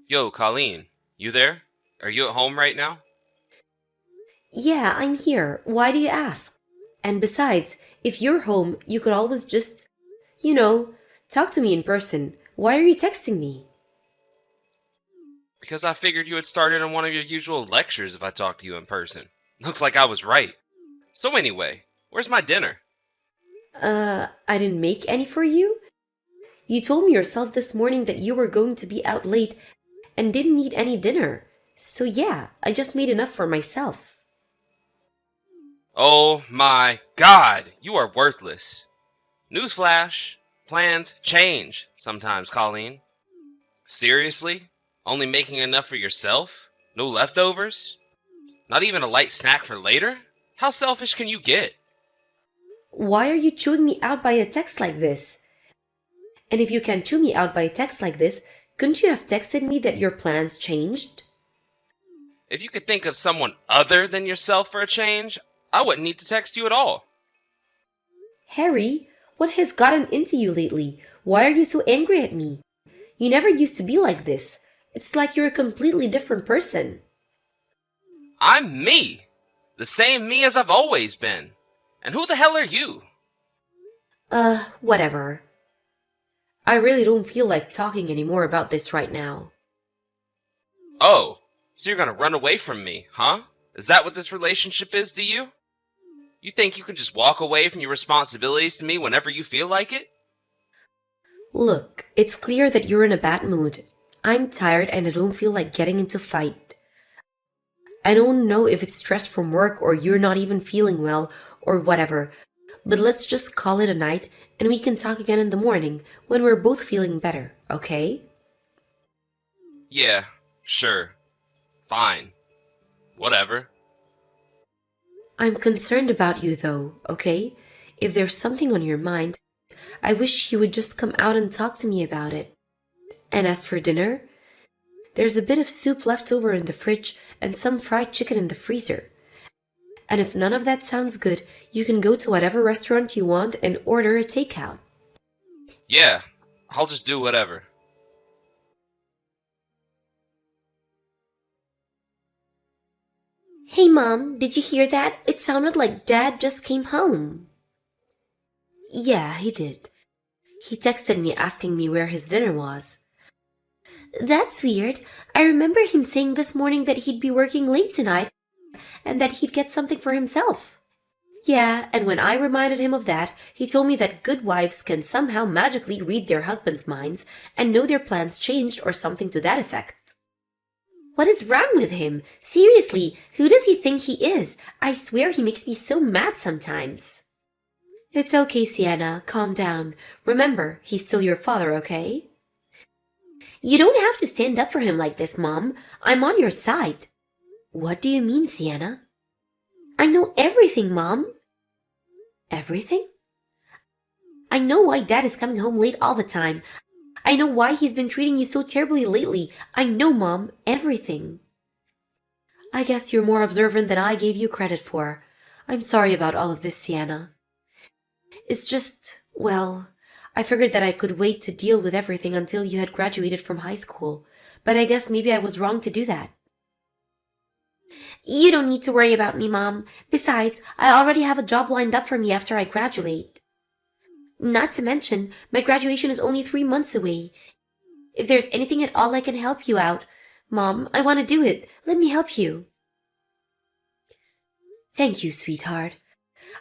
Yo, Colleen, you there? Are you at home right now? Yeah, I'm here. Why do you ask? And besides, if you're home, you could always just, you know, talk to me in person. Why are you texting me? Because I figured you had started on one of your usual lectures if I talked to you in person. Looks like I was right. So anyway, where's my dinner? I didn't make any for you? You told me yourself this morning that you were going to be out late and didn't eat any dinner. So yeah, I just made enough for myself. Oh my god, you are worthless. Newsflash, plans change sometimes, Colleen. Seriously? Only making enough for yourself? No leftovers? Not even a light snack for later? How selfish can you get? Why are you chewing me out by a text like this? And if you can chew me out by a text like this, couldn't you have texted me that your plans changed? If you could think of someone other than yourself for a change, I wouldn't need to text you at all. Harry, what has gotten into you lately? Why are you so angry at me? You never used to be like this. It's like you're a completely different person. I'm me. The same me as I've always been. And who the hell are you? Whatever. I really don't feel like talking anymore about this right now. Oh, so you're gonna run away from me, huh? Is that what this relationship is to you? You think you can just walk away from your responsibilities to me whenever you feel like it? Look, it's clear that you're in a bad mood. I'm tired and I don't feel like getting into fight. I don't know if it's stress from work or you're not even feeling well or whatever, but let's just call it a night and we can talk again in the morning when we're both feeling better, okay? Yeah, sure. Fine. Whatever. I'm concerned about you though, okay? If there's something on your mind, I wish you would just come out and talk to me about it. And as for dinner, there's a bit of soup left over in the fridge and some fried chicken in the freezer. And if none of that sounds good, you can go to whatever restaurant you want and order a takeout. Yeah, I'll just do whatever. Hey Mom, did you hear that? It sounded like Dad just came home. Yeah, he did. He texted me asking me where his dinner was. That's weird. I remember him saying this morning that he'd be working late tonight and that he'd get something for himself. Yeah, and when I reminded him of that, he told me that good wives can somehow magically read their husbands' minds and know their plans changed or something to that effect. What is wrong with him? Seriously, who does he think he is? I swear he makes me so mad sometimes. It's okay, Sienna. Calm down. Remember, he's still your father, okay? You don't have to stand up for him like this, Mom. I'm on your side. What do you mean, Sienna? I know everything, Mom. Everything? I know why Dad is coming home late all the time. I know why he's been treating you so terribly lately. I know, Mom, everything. I guess you're more observant than I gave you credit for. I'm sorry about all of this, Sienna. It's just, well, I figured that I could wait to deal with everything until you had graduated from high school, but I guess maybe I was wrong to do that. You don't need to worry about me, Mom. Besides, I already have a job lined up for me after I graduate. Not to mention, my graduation is only 3 months away. If there's anything at all I can help you out, Mom, I want to do it. Let me help you. Thank you, sweetheart.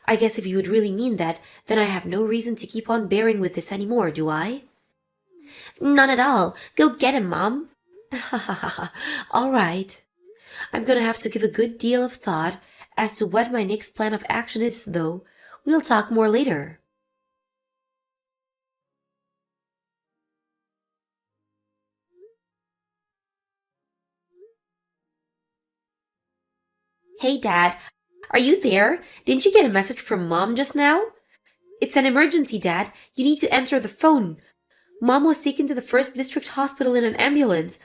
I guess if you would really mean that, then I have no reason to keep on bearing with this anymore, do I? None at all. Go get him, Mom. All right. I'm gonna have to give a good deal of thought as to what my next plan of action is, though. We'll talk more later. Hey, Dad. Are you there? Didn't you get a message from Mom just now? It's an emergency, Dad. You need to answer the phone. Mom was taken to the first district hospital in an ambulance.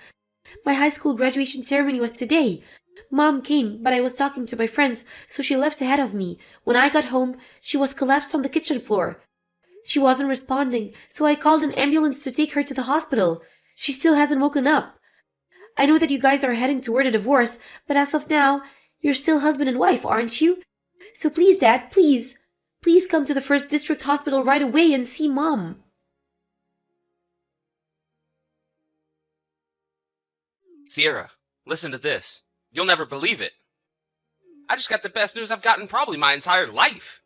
My high school graduation ceremony was today. Mom came, but I was talking to my friends, so she left ahead of me. When I got home, she was collapsed on the kitchen floor. She wasn't responding, so I called an ambulance to take her to the hospital. She still hasn't woken up. I know that you guys are heading toward a divorce, but as of now, you're still husband and wife, aren't you? So please, Dad, please. Please come to the First District Hospital right away and see Mom. Sierra, listen to this. You'll never believe it. I just got the best news I've gotten probably my entire life.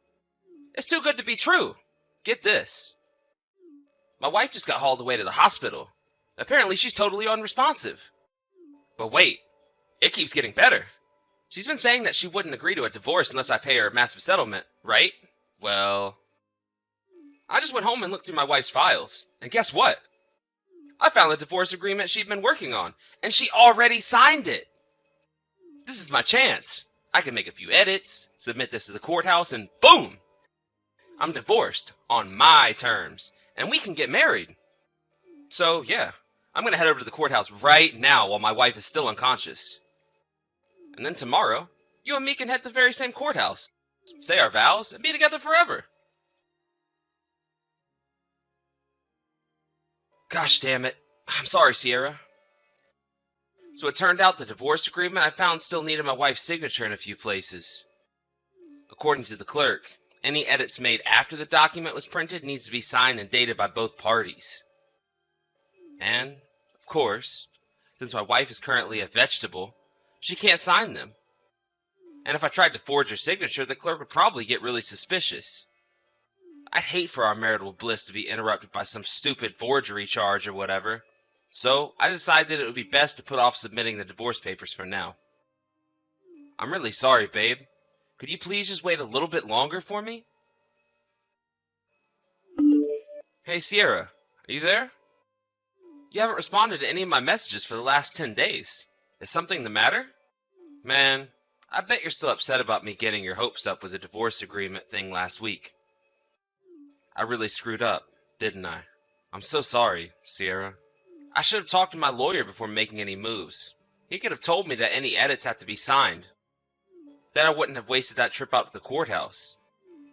It's too good to be true. Get this. My wife just got hauled away to the hospital. Apparently she's totally unresponsive. But wait, it keeps getting better. She's been saying that she wouldn't agree to a divorce unless I pay her a massive settlement, right? Well, I just went home and looked through my wife's files. And guess what? I found the divorce agreement she'd been working on, and she already signed it. This is my chance. I can make a few edits, submit this to the courthouse, and boom! I'm divorced on my terms, and we can get married. So, yeah, I'm going to head over to the courthouse right now while my wife is still unconscious. And then tomorrow, you and me can head to the very same courthouse, say our vows, and be together forever. Gosh damn it. I'm sorry, Sierra. So it turned out the divorce agreement I found still needed my wife's signature in a few places. According to the clerk, any edits made after the document was printed needs to be signed and dated by both parties. And, of course, since my wife is currently a vegetable, she can't sign them. And if I tried to forge her signature, the clerk would probably get really suspicious. I'd hate for our marital bliss to be interrupted by some stupid forgery charge or whatever. So I decided it would be best to put off submitting the divorce papers for now. I'm really sorry, babe. Could you please just wait a little bit longer for me? Hey, Sierra, are you there? You haven't responded to any of my messages for the last 10 days. Is something the matter? Man, I bet you're still upset about me getting your hopes up with the divorce agreement thing last week. I really screwed up, didn't I? I'm so sorry, Sierra. I should have talked to my lawyer before making any moves. He could have told me that any edits have to be signed. Then I wouldn't have wasted that trip out to the courthouse.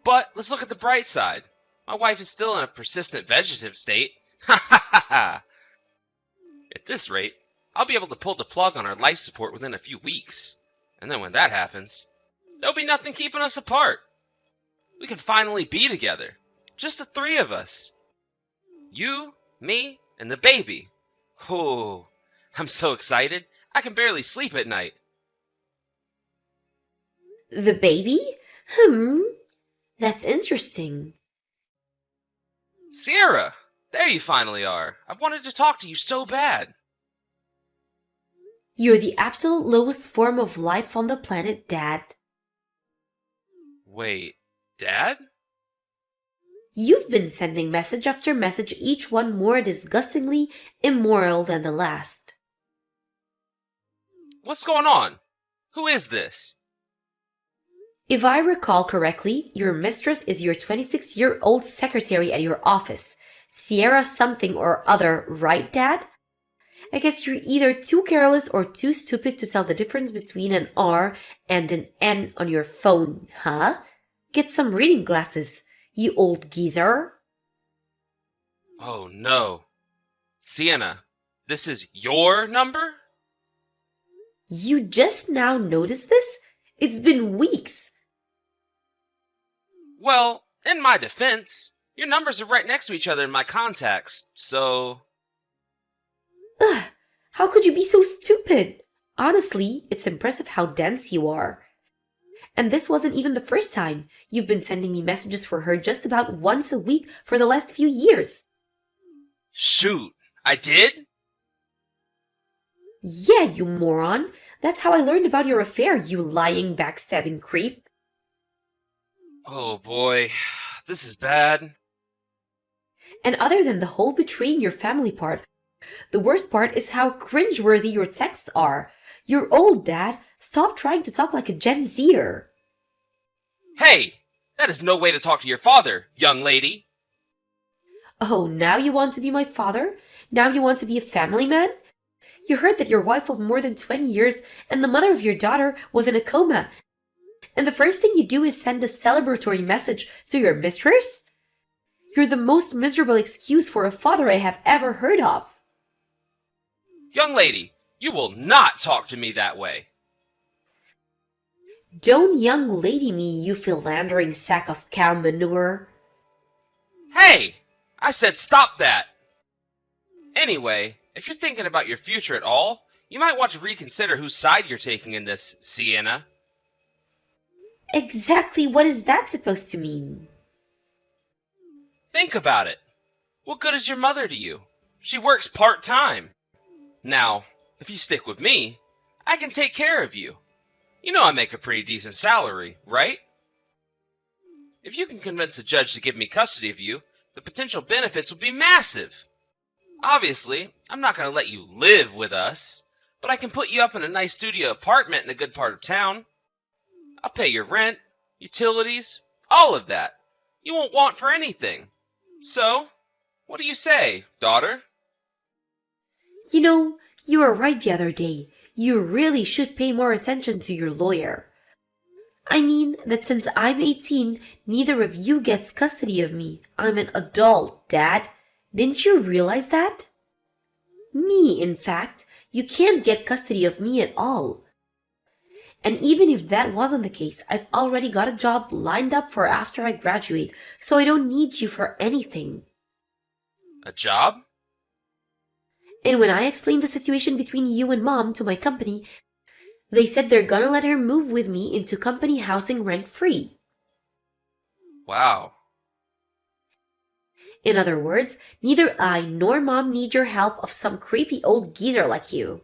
But let's look at the bright side. My wife is still in a persistent vegetative state. Ha ha ha ha! At this rate, I'll be able to pull the plug on our life support within a few weeks. And then when that happens, there'll be nothing keeping us apart. We can finally be together. Just the three of us. You, me, and the baby. Oh, I'm so excited. I can barely sleep at night. The baby? That's interesting. Sierra, there you finally are. I've wanted to talk to you so bad. You're the absolute lowest form of life on the planet, Dad. Wait, Dad? You've been sending message after message, each one more disgustingly immoral than the last. What's going on? Who is this? If I recall correctly, your mistress is your 26-year-old secretary at your office, Sierra something or other, right, Dad? I guess you're either too careless or too stupid to tell the difference between an R and an N on your phone, huh? Get some reading glasses, you old geezer. Oh no. Sienna, this is your number? You just now noticed this? It's been weeks. Well, in my defense, your numbers are right next to each other in my contacts, so... Ugh, how could you be so stupid? Honestly, it's impressive how dense you are. And this wasn't even the first time. You've been sending me messages for her just about once a week for the last few years. Shoot, I did? Yeah, you moron. That's how I learned about your affair, you lying, backstabbing creep. Oh boy, this is bad. And other than the whole betraying your family part, the worst part is how cringeworthy your texts are. You're old, Dad. Stop trying to talk like a Gen Zer. Hey, that is no way to talk to your father, young lady. Oh, now you want to be my father? Now you want to be a family man? You heard that your wife of more than 20 years and the mother of your daughter was in a coma. And the first thing you do is send a celebratory message to your mistress? You're the most miserable excuse for a father I have ever heard of. Young lady, You will not talk to me that way. Don't young lady me, you philandering sack of cow manure. Hey! I said stop that! Anyway, if you're thinking about your future at all, you might want to reconsider whose side you're taking in this, Sienna. Exactly what is that supposed to mean? Think about it. What good is your mother to you? She works part-time. Now, if you stick with me, I can take care of you. You know I make a pretty decent salary, right? If you can convince a judge to give me custody of you, the potential benefits would be massive. Obviously, I'm not going to let you live with us, but I can put you up in a nice studio apartment in a good part of town. I'll pay your rent, utilities, all of that. You won't want for anything. So, what do you say, daughter? You know, you were right the other day. You really should pay more attention to your lawyer. I mean that since I'm 18, neither of you gets custody of me. I'm an adult, Dad. Didn't you realize that? Me, in fact, you can't get custody of me at all. And even if that wasn't the case, I've already got a job lined up for after I graduate, so I don't need you for anything. A job? And when I explained the situation between you and Mom to my company, they said they're gonna let her move with me into company housing rent-free. Wow. In other words, neither I nor Mom need your help of some creepy old geezer like you.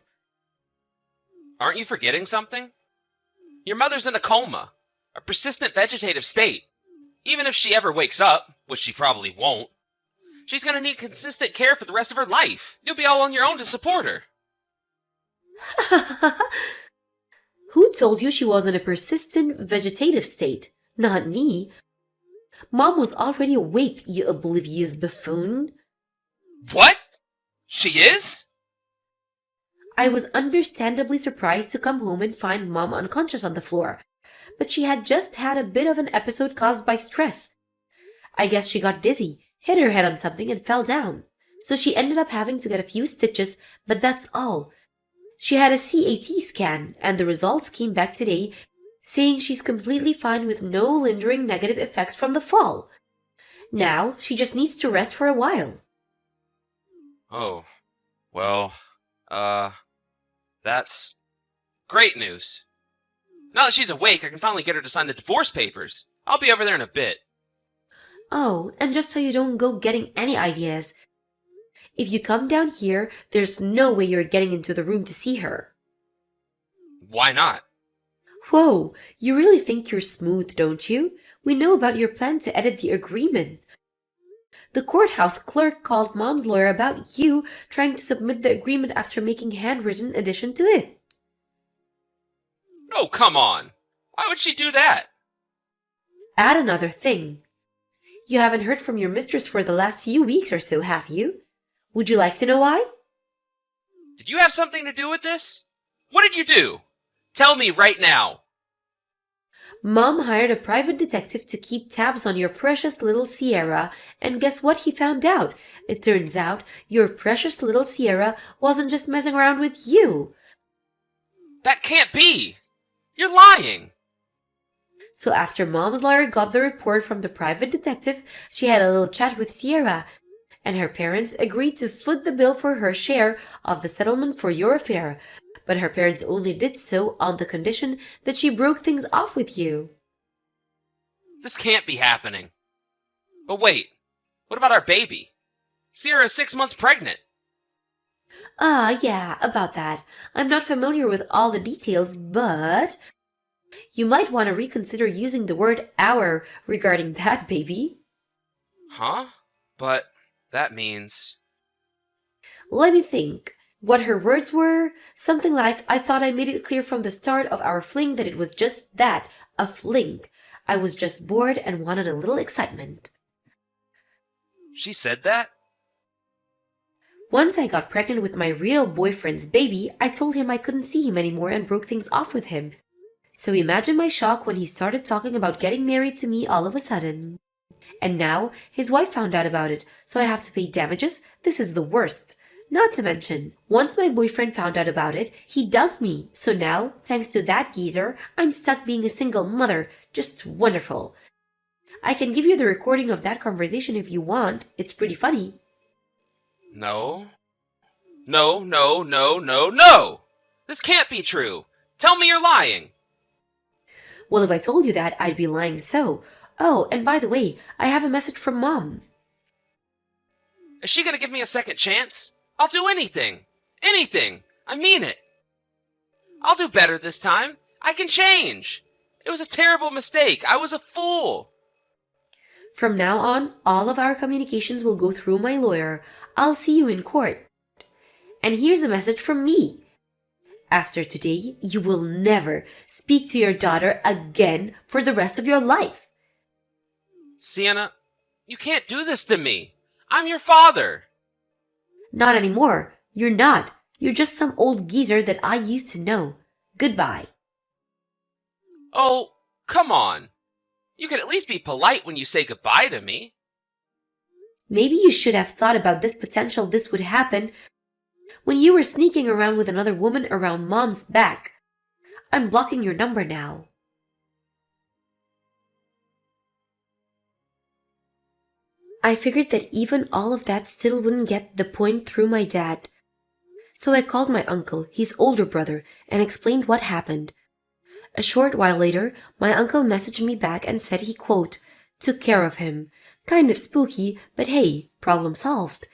Aren't you forgetting something? Your mother's in a coma, a persistent vegetative state. Even if she ever wakes up, which she probably won't, she's gonna need consistent care for the rest of her life. You'll be all on your own to support her. Who told you she was in a persistent vegetative state? Not me. Mom was already awake, you oblivious buffoon. What? She is? I was understandably surprised to come home and find Mom unconscious on the floor, but she had just had a bit of an episode caused by stress. I guess she got dizzy, hit her head on something, and fell down. So she ended up having to get a few stitches, but that's all. She had a CAT scan, and the results came back today saying she's completely fine with no lingering negative effects from the fall. Now, she just needs to rest for a while. Oh, well, that's great news. Now that she's awake, I can finally get her to sign the divorce papers. I'll be over there in a bit. Oh, and just so you don't go getting any ideas, if you come down here, there's no way you're getting into the room to see her. Why not? Whoa, you really think you're smooth, don't you? We know about your plan to edit the agreement. The courthouse clerk called Mom's lawyer about you trying to submit the agreement after making handwritten addition to it. Oh, come on. Why would she do that? Add another thing. You haven't heard from your mistress for the last few weeks or so, have you? Would you like to know why? Did you have something to do with this? What did you do? Tell me right now. Mom hired a private detective to keep tabs on your precious little Sierra, and guess what he found out? It turns out your precious little Sierra wasn't just messing around with you. That can't be. You're lying. So after Mom's lawyer got the report from the private detective, she had a little chat with Sierra, and her parents agreed to foot the bill for her share of the settlement for your affair. But her parents only did so on the condition that she broke things off with you. This can't be happening. But wait, what about our baby? Sierra is 6 months pregnant. Yeah, about that. I'm not familiar with all the details, but you might want to reconsider using the word our regarding that baby. Huh? But that means... Let me think. What her words were? Something like, I thought I made it clear from the start of our fling that it was just that, a fling. I was just bored and wanted a little excitement. She said that? Once I got pregnant with my real boyfriend's baby, I told him I couldn't see him anymore and broke things off with him. So imagine my shock when he started talking about getting married to me all of a sudden. And now his wife found out about it, so I have to pay damages. This is the worst. Not to mention, once my boyfriend found out about it, he dumped me. So now, thanks to that geezer, I'm stuck being a single mother. Just wonderful. I can give you the recording of that conversation if you want. It's pretty funny. No. No, no, no, no, no! This can't be true! Tell me you're lying! Well, if I told you that, I'd be lying so. Oh, and by the way, I have a message from Mom. Is she gonna give me a second chance? I'll do anything! Anything! I mean it! I'll do better this time! I can change! It was a terrible mistake! I was a fool! From now on, all of our communications will go through my lawyer. I'll see you in court. And here's a message from me. After today, you will never speak to your daughter again for the rest of your life. Sienna, you can't do this to me! I'm your father! Not anymore. You're not. You're just some old geezer that I used to know. Goodbye. Oh, come on! You can at least be polite when you say goodbye to me. Maybe you should have thought about this potential this would happen when you were sneaking around with another woman around Mom's back. I'm blocking your number now. I figured that even all of that still wouldn't get the point through my dad. So I called my uncle, his older brother, and explained what happened. A short while later, my uncle messaged me back and said he, quote, took care of him. Kind of spooky, but hey, problem solved.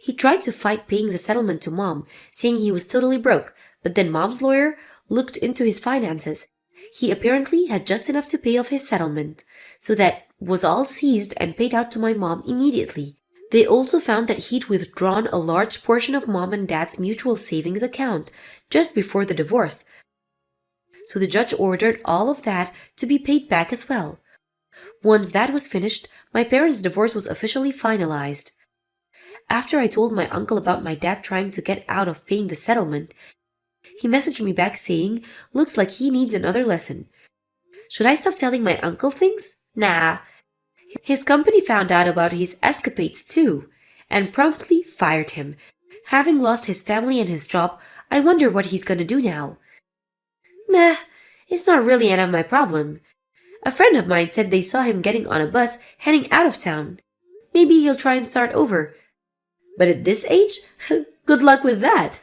He tried to fight paying the settlement to Mom, saying he was totally broke, but then Mom's lawyer looked into his finances. He apparently had just enough to pay off his settlement, so that was all seized and paid out to my mom immediately. They also found that he'd withdrawn a large portion of Mom and Dad's mutual savings account just before the divorce, so the judge ordered all of that to be paid back as well. Once that was finished, my parents' divorce was officially finalized. After I told my uncle about my dad trying to get out of paying the settlement, he messaged me back saying, looks like he needs another lesson. Should I stop telling my uncle things? Nah. His company found out about his escapades too, and promptly fired him. Having lost his family and his job, I wonder what he's gonna do now. Meh, it's not really any of my problem. A friend of mine said they saw him getting on a bus heading out of town. Maybe he'll try and start over. But at this age, good luck with that.